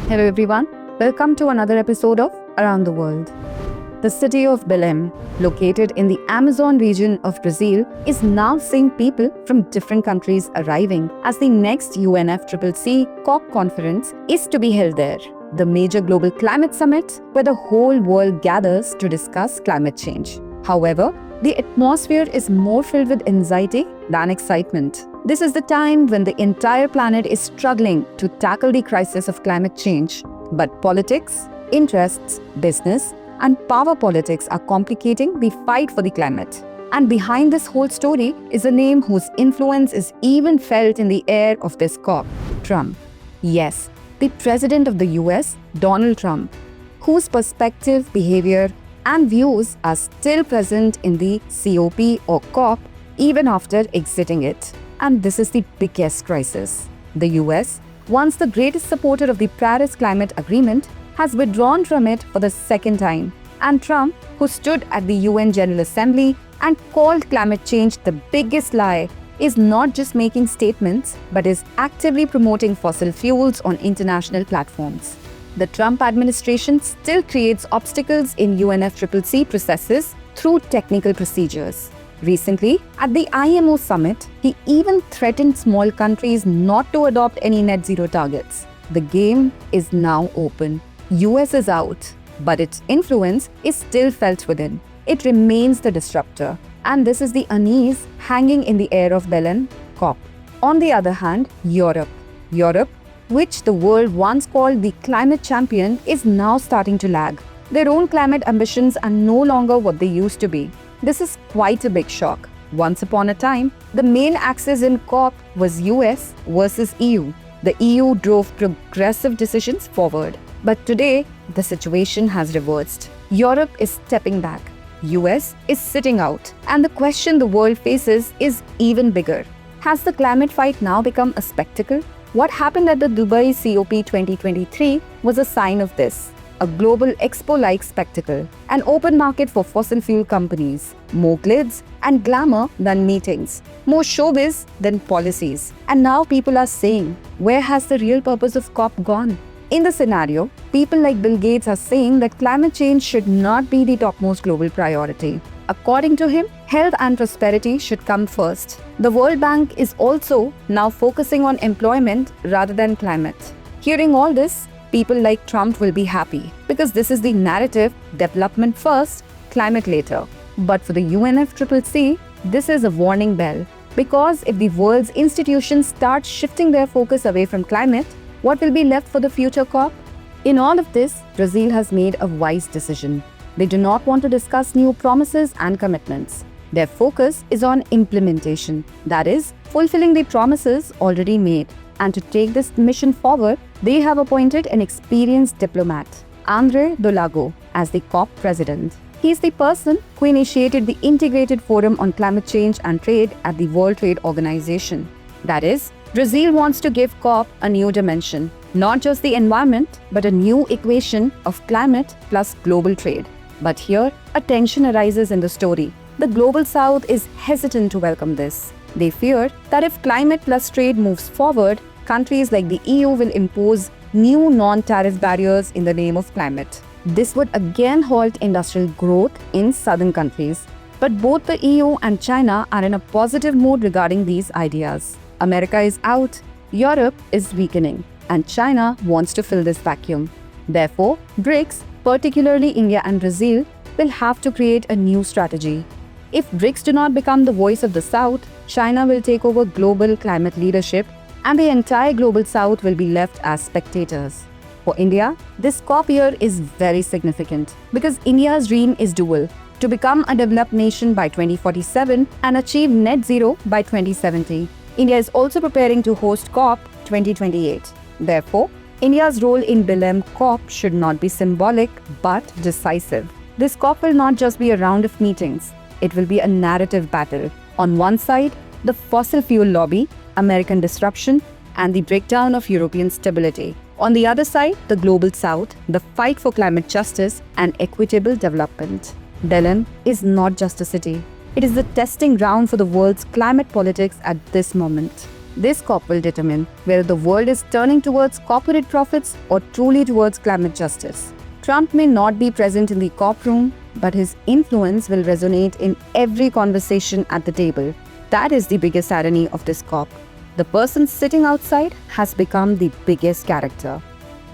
Hello everyone, welcome to another episode of Around the World. The city of Belém, located in the Amazon region of Brazil, is now seeing people from different countries arriving as the next UNFCCC COP conference is to be held there, the major global climate summit where the whole world gathers to discuss climate change. However, the atmosphere is more filled with anxiety than excitement. This is the time when the entire planet is struggling to tackle the crisis of climate change. But politics, interests, business, and power politics are complicating the fight for the climate. And behind this whole story is a name whose influence is even felt in the air of this COP, Trump. Yes, the president of the US, Donald Trump, whose perspective, behavior, and views are still present in the COP or COP even after exiting it. And this is the biggest crisis. The US, once the greatest supporter of the Paris Climate Agreement, has withdrawn from it for the second time. And Trump, who stood at the UN General Assembly and called climate change the biggest lie, is not just making statements, but is actively promoting fossil fuels on international platforms. The Trump administration still creates obstacles in UNFCCC processes through technical procedures. Recently, at the IMO summit, he even threatened small countries not to adopt any net zero targets. The game is now open. US is out, but its influence is still felt within. It remains the disruptor, and this is the unease hanging in the air of Belém COP. On the other hand, Europe, which the world once called the climate champion, is now starting to lag. Their own climate ambitions are no longer what they used to be. This is quite a big shock. Once upon a time, the main axis in COP was US versus EU. The EU drove progressive decisions forward. But today, the situation has reversed. Europe is stepping back. US is sitting out. And the question the world faces is even bigger. Has the climate fight now become a spectacle? What happened at the Dubai COP 2023 was a sign of this. A global expo-like spectacle, an open market for fossil fuel companies, more glitz and glamour than meetings, more showbiz than policies. And now people are saying, where has the real purpose of COP gone? In the scenario, people like Bill Gates are saying that climate change should not be the topmost global priority. According to him, health and prosperity should come first. The World Bank is also now focusing on employment rather than climate. Hearing all this, people like Trump will be happy because this is the narrative: development first, climate later. But for the UNFCCC, this is a warning bell, because if the world's institutions start shifting their focus away from climate, what will be left for the future COP? In all of this, Brazil has made a wise decision. They do not want to discuss new promises and commitments. Their focus is on implementation, that is, fulfilling the promises already made. And to take this mission forward, they have appointed an experienced diplomat, André do Lago, as the COP president. He is the person who initiated the Integrated Forum on Climate Change and Trade at the World Trade Organization. That is, Brazil wants to give COP a new dimension, not just the environment, but a new equation of climate plus global trade. But here, a tension arises in the story. The Global South is hesitant to welcome this. They fear that if climate plus trade moves forward, countries like the EU will impose new non-tariff barriers in the name of climate. This would again halt industrial growth in southern countries. But both the EU and China are in a positive mood regarding these ideas. America is out, Europe is weakening, and China wants to fill this vacuum. Therefore, BRICS, particularly India and Brazil, will have to create a new strategy. If BRICS do not become the voice of the South, China will take over global climate leadership, and the entire Global South will be left as spectators. For India, this COP year is very significant because India's dream is dual: to become a developed nation by 2047 and achieve net zero by 2070. India is also preparing to host COP 2028. Therefore, India's role in Belém COP should not be symbolic but decisive. This COP will not just be a round of meetings. It will be a narrative battle. On one side, the fossil fuel lobby, American disruption, and the breakdown of European stability. On the other side, the Global South, the fight for climate justice and equitable development. Belém is not just a city. It is the testing ground for the world's climate politics at this moment. This COP will determine whether the world is turning towards corporate profits or truly towards climate justice. Trump may not be present in the COP room, but his influence will resonate in every conversation at the table. That is the biggest irony of this COP. The person sitting outside has become the biggest character.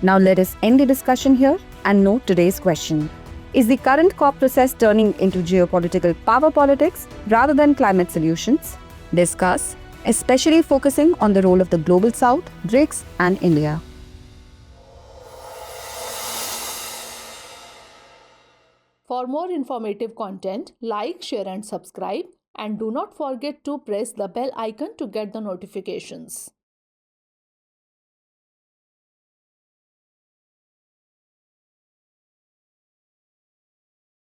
Now let us end the discussion here and note today's question. Is the current COP process turning into geopolitical power politics rather than climate solutions? Discuss, especially focusing on the role of the Global South, BRICS, and India. For more informative content, like, share, and subscribe. And do not forget to press the bell icon to get the notifications.